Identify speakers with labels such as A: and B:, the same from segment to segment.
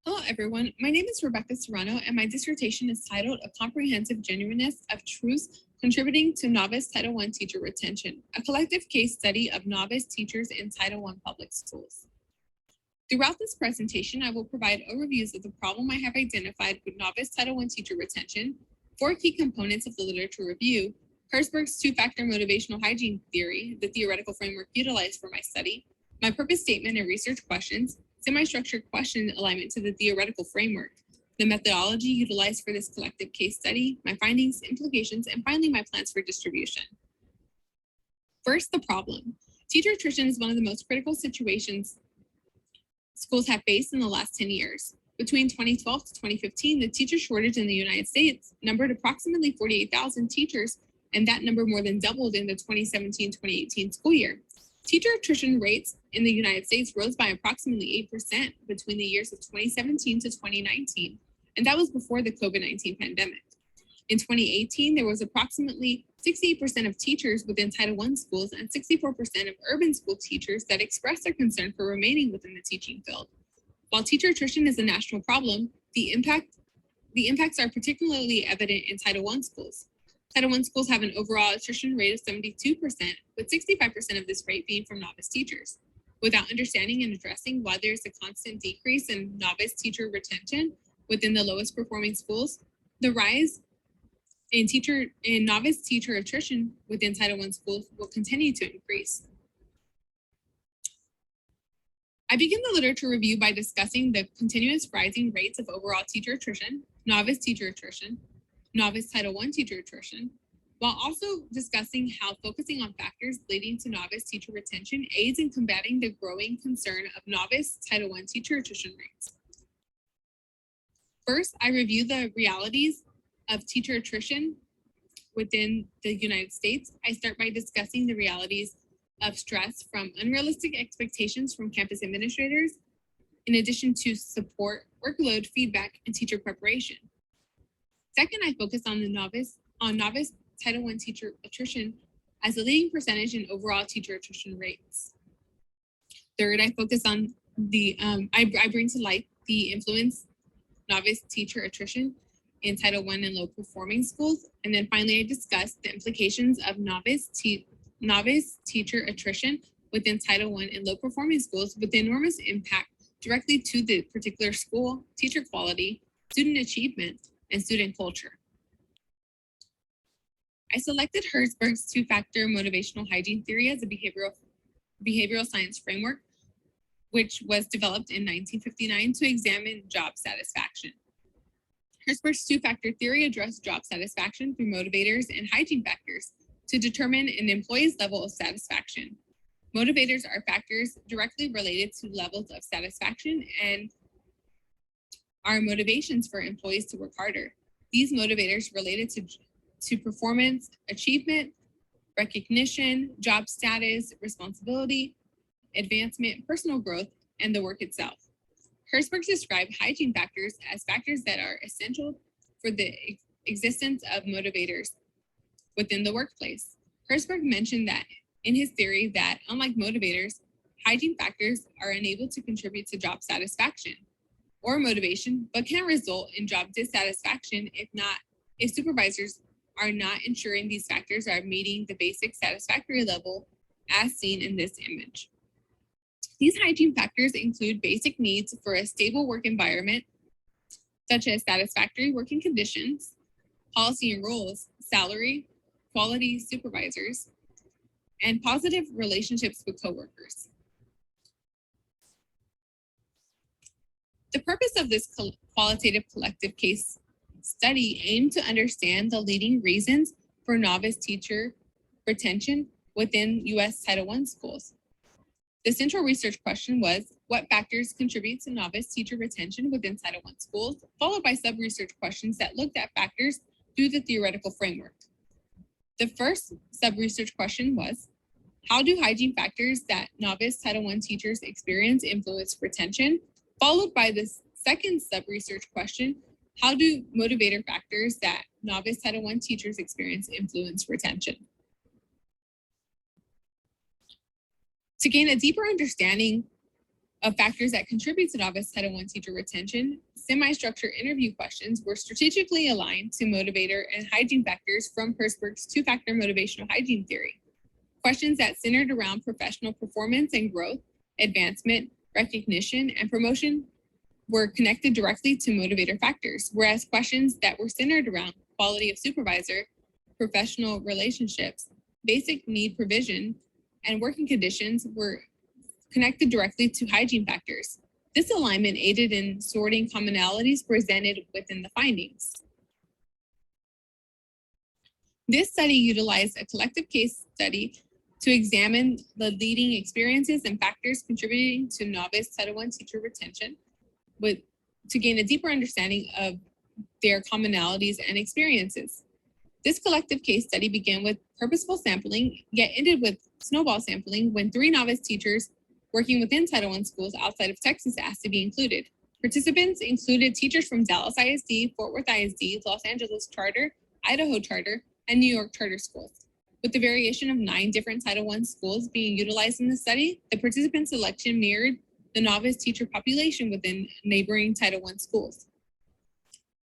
A: Hello, everyone. My name is Rebecca Serrano, and my dissertation is titled A Comprehensive Genuineness of Truths Contributing to Novice Title I Teacher Retention, a collective case study of novice teachers in Title I public schools. Throughout this presentation, I will provide overviews of the problem I have identified with novice Title I teacher retention, 4 key components of the literature review, Herzberg's two-factor motivational hygiene theory, the theoretical framework utilized for my study, my purpose statement and research questions, semi-structured question alignment to the theoretical framework, the methodology utilized for this collective case study, my findings, implications, and finally my plans for distribution. First, the problem. Teacher attrition is one of the most critical situations schools have faced in the last 10 years. Between 2012 to 2015, the teacher shortage in the United States numbered approximately 48,000 teachers, and that number more than doubled in the 2017-2018 school year. Teacher attrition rates in the United States rose by approximately 8% between the years of 2017 to 2019, and that was before the COVID-19 pandemic. In 2018, there was approximately 68% of teachers within Title I schools and 64% of urban school teachers that expressed their concern for remaining within the teaching field. While teacher attrition is a national problem, the impacts are particularly evident in Title I schools. Title I schools have an overall attrition rate of 72%, with 65% of this rate being from novice teachers. Without understanding and addressing why there is a constant decrease in novice teacher retention within the lowest performing schools, the rise in novice teacher attrition within Title I schools will continue to increase. I begin the literature review by discussing the continuous rising rates of overall teacher attrition, novice Title I teacher attrition, while also discussing how focusing on factors leading to novice teacher retention aids in combating the growing concern of novice Title I teacher attrition rates. First, I review the realities of teacher attrition within the United States. I start by discussing the realities of stress from unrealistic expectations from campus administrators, in addition to support, workload, feedback, and teacher preparation. Second, I focus on novice Title I teacher attrition as a leading percentage in overall teacher attrition rates. Third, I focus on I bring to light the influence novice teacher attrition in Title I and low performing schools. And then finally, I discuss the implications of novice teacher attrition within Title I and low performing schools with the enormous impact directly to the particular school, teacher quality, student achievement, and student culture. I selected Herzberg's two-factor motivational hygiene theory as a behavioral science framework, which was developed in 1959 to examine job satisfaction. Herzberg's two-factor theory addressed job satisfaction through motivators and hygiene factors to determine an employee's level of satisfaction. Motivators are factors directly related to levels of satisfaction and are motivations for employees to work harder. These motivators related to performance, achievement, recognition, job status, responsibility, advancement, personal growth, and the work itself. Herzberg described hygiene factors as factors that are essential for the existence of motivators within the workplace. Herzberg mentioned that in his theory that, unlike motivators, hygiene factors are unable to contribute to job satisfaction or motivation, but can result in job dissatisfaction if supervisors are not ensuring these factors are meeting the basic satisfactory level as seen in this image. These hygiene factors include basic needs for a stable work environment, such as satisfactory working conditions, policy and rules, salary, quality supervisors, and positive relationships with coworkers. The purpose of this qualitative collective case study aimed to understand the leading reasons for novice teacher retention within U.S. Title I schools. The central research question was, what factors contribute to novice teacher retention within Title I schools, followed by sub-research questions that looked at factors through the theoretical framework. The first sub-research question was, how do hygiene factors that novice Title I teachers experience influence retention? Followed by the second sub-research question, how do motivator factors that novice Title I teachers experience influence retention? To gain a deeper understanding Of factors that contribute to novice Title I teacher retention, semi-structured interview questions were strategically aligned to motivator and hygiene factors from Herzberg's two-factor motivational hygiene theory. Questions that centered around professional performance and growth, advancement, recognition, and promotion were connected directly to motivator factors, whereas questions that were centered around quality of supervisor, professional relationships, basic need provision, and working conditions were connected directly to hygiene factors. This alignment aided in sorting commonalities presented within the findings. This study utilized a collective case study to examine the leading experiences and factors contributing to novice Title I teacher retention, to gain a deeper understanding of their commonalities and experiences. This collective case study began with purposeful sampling, yet ended with snowball sampling when 3 novice teachers working within Title I schools outside of Texas asked to be included. Participants included teachers from Dallas ISD, Fort Worth ISD, Los Angeles Charter, Idaho Charter, and New York Charter schools. With the variation of 9 different Title I schools being utilized in the study, the participant selection mirrored the novice teacher population within neighboring Title I schools.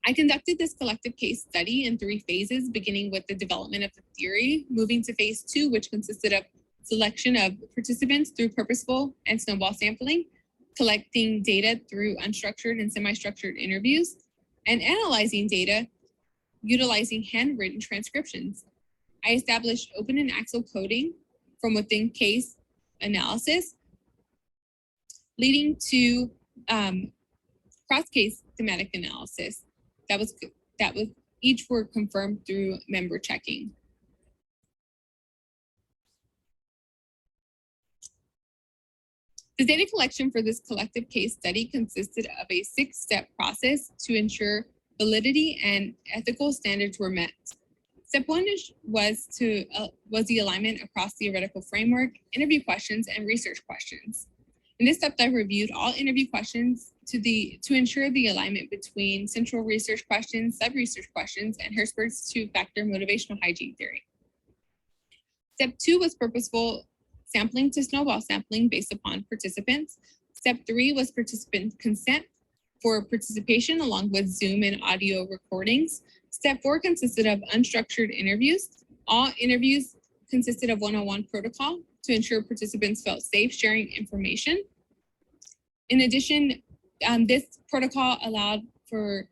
A: I conducted this collective case study in 3 phases, beginning with the development of the theory, moving to phase 2, which consisted of selection of participants through purposeful and snowball sampling, collecting data through unstructured and semi-structured interviews, and analyzing data utilizing handwritten transcriptions. I established open and axle coding from within case analysis, leading to cross-case thematic analysis that was each were confirmed through member checking. The data collection for this collective case study consisted of a 6-step process to ensure validity and ethical standards were met. Step 1 was the alignment across theoretical framework, interview questions, and research questions. In this step, I reviewed all interview questions to ensure the alignment between central research questions, sub-research questions, and Herzberg's two-factor motivational hygiene theory. Step 2 was purposeful sampling to snowball sampling based upon participants. Step 3 was participant consent for participation along with Zoom and audio recordings. Step 4 consisted of unstructured interviews. All interviews consisted of one-on-one protocol to ensure participants felt safe sharing information. In addition, this protocol allowed for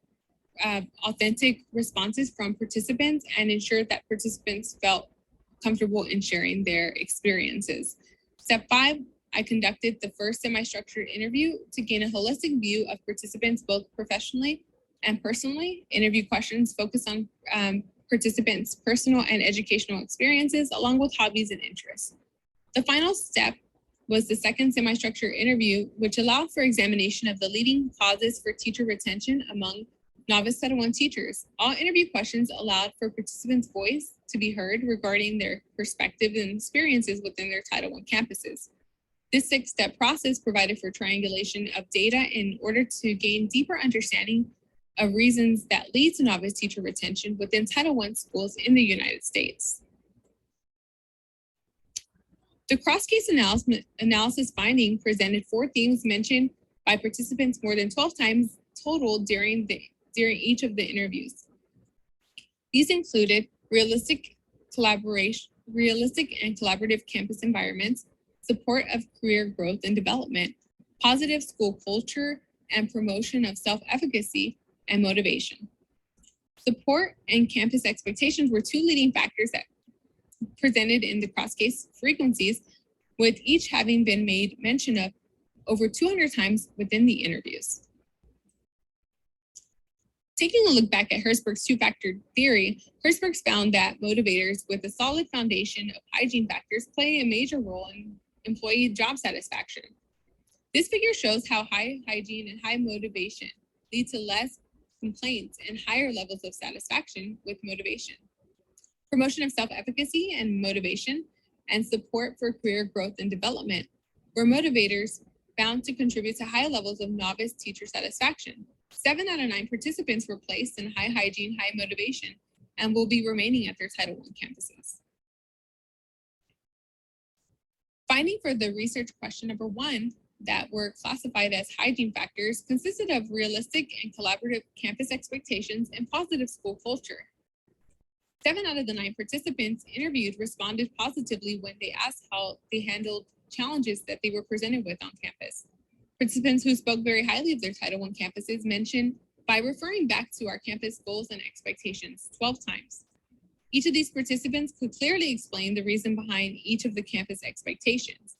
A: authentic responses from participants and ensured that participants felt comfortable in sharing their experiences. Step 5, I conducted the first semi-structured interview to gain a holistic view of participants both professionally and personally. Interview questions focus on participants' personal and educational experiences along with hobbies and interests. The final step was the second semi-structured interview, which allowed for examination of the leading causes for teacher retention among novice Title I teachers. All interview questions allowed for participants' voice to be heard regarding their perspective and experiences within their Title I campuses. This 6-step process provided for triangulation of data in order to gain deeper understanding of reasons that lead to novice teacher retention within Title I schools in the United States. The cross-case analysis finding presented 4 themes mentioned by participants more than 12 times total during each of the interviews. These included realistic and collaborative campus environments, support of career growth and development, positive school culture, and promotion of self-efficacy and motivation. Support and campus expectations were 2 leading factors that presented in the cross-case frequencies, with each having been made mention of over 200 times within the interviews. Taking a look back at Herzberg's two-factor theory, Herzberg found that motivators with a solid foundation of hygiene factors play a major role in employee job satisfaction. This figure shows how high hygiene and high motivation lead to less complaints and higher levels of satisfaction with motivation. Promotion of self-efficacy and motivation, and support for career growth and development were motivators found to contribute to high levels of novice teacher satisfaction. 7 out of 9 participants were placed in high hygiene, high motivation, and will be remaining at their Title I campuses. Finding for the research question number 1, that were classified as hygiene factors consisted of realistic and collaborative campus expectations and positive school culture. 7 out of the 9 participants interviewed responded positively when they asked how they handled challenges that they were presented with on campus. Participants who spoke very highly of their Title I campuses mentioned by referring back to our campus goals and expectations 12 times. Each of these participants could clearly explain the reason behind each of the campus expectations.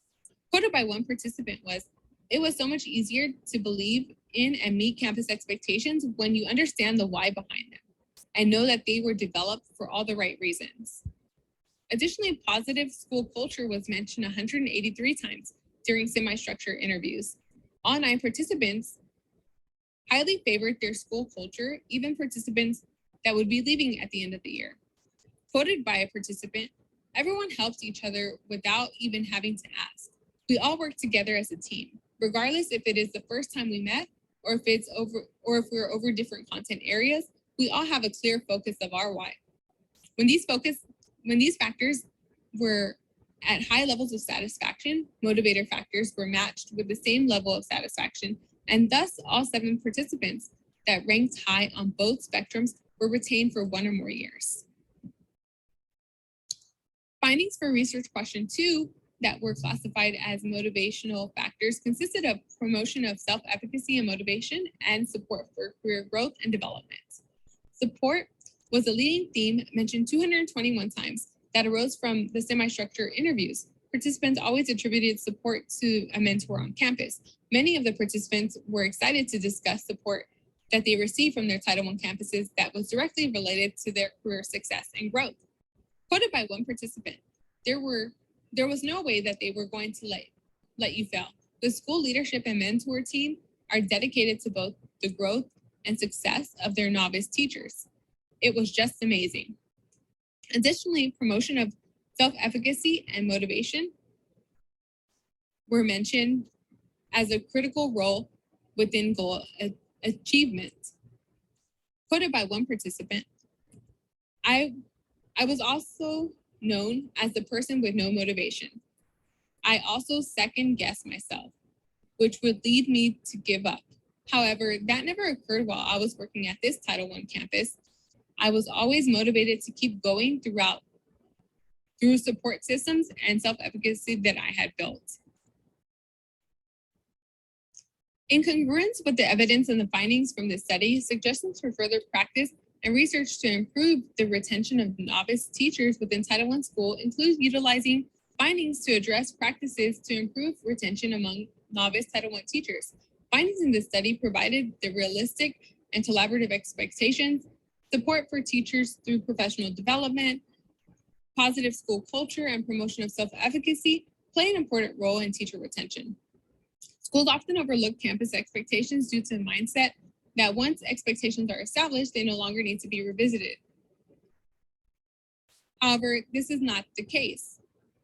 A: Quoted by one participant was, "It was so much easier to believe in and meet campus expectations when you understand the why behind them and know that they were developed for all the right reasons." Additionally, positive school culture was mentioned 183 times during semi-structured interviews. All 9 participants highly favored their school culture, even participants that would be leaving at the end of the year. Quoted by a participant, "Everyone helped each other without even having to ask. We all work together as a team, regardless if it is the first time we met or if we're over different content areas. We all have a clear focus of our why." When these factors were at high levels of satisfaction, motivator factors were matched with the same level of satisfaction, and thus all 7 participants that ranked high on both spectrums were retained for 1 or more years. Findings for research question 2 that were classified as motivational factors consisted of promotion of self-efficacy and motivation and support for career growth and development. Support was a leading theme mentioned 221 times that arose from the semi-structured interviews. Participants always attributed support to a mentor on campus. Many of the participants were excited to discuss support that they received from their Title I campuses that was directly related to their career success and growth. Quoted by one participant, there was no way that they were going to let you fail. The school leadership and mentor team are dedicated to both the growth and success of their novice teachers. It was just amazing. Additionally, promotion of self-efficacy and motivation were mentioned as a critical role within goal achievement. Quoted by one participant, I was also known as the person with no motivation. I also second-guessed myself, which would lead me to give up. However, that never occurred while I was working at this Title I campus. I was always motivated to keep going through support systems and self-efficacy that I had built. In congruence with the evidence and the findings from this study, suggestions for further practice and research to improve the retention of novice teachers within Title I school include utilizing findings to address practices to improve retention among novice Title I teachers. Findings in this study provided the realistic and collaborative expectations, support for teachers through professional development, positive school culture, and promotion of self-efficacy play an important role in teacher retention. Schools often overlook campus expectations due to the mindset that once expectations are established, they no longer need to be revisited. However, this is not the case.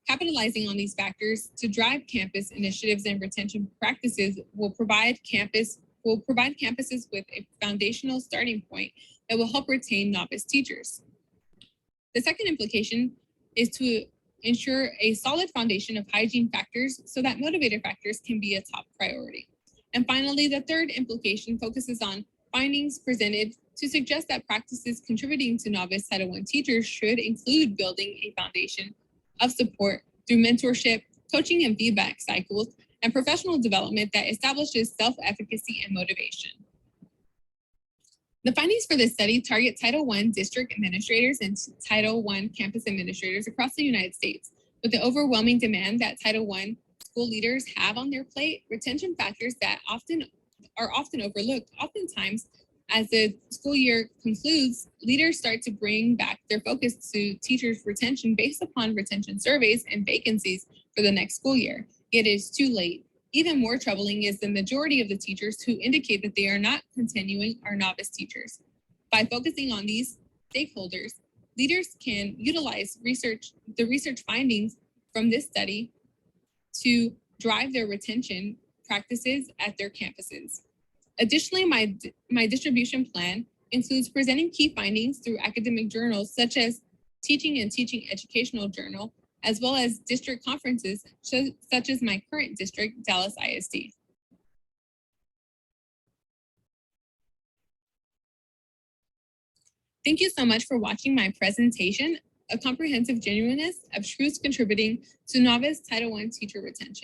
A: Capitalizing on these factors to drive campus initiatives and retention practices will provide campuses with a foundational starting point that will help retain novice teachers. The second implication is to ensure a solid foundation of hygiene factors so that motivator factors can be a top priority. And finally, the third implication focuses on findings presented to suggest that practices contributing to novice Title I teachers should include building a foundation of support through mentorship, coaching and feedback cycles, and professional development that establishes self-efficacy and motivation. The findings for this study target Title I district administrators and Title I campus administrators across the United States. With the overwhelming demand that Title I school leaders have on their plate, retention factors that are often overlooked. Oftentimes, as the school year concludes, leaders start to bring back their focus to teachers' retention based upon retention surveys and vacancies for the next school year. Yet it is too late. Even more troubling is the majority of the teachers who indicate that they are not continuing are novice teachers. By focusing on these stakeholders, leaders can utilize the research findings from this study to drive their retention practices at their campuses. Additionally, my distribution plan includes presenting key findings through academic journals such as Teaching and Teaching Educational Journal, as well as district conferences such as my current district, Dallas ISD. Thank you so much for watching my presentation, A Comprehensive Genuineness of Truths Contributing to Novice Title I Teacher Retention.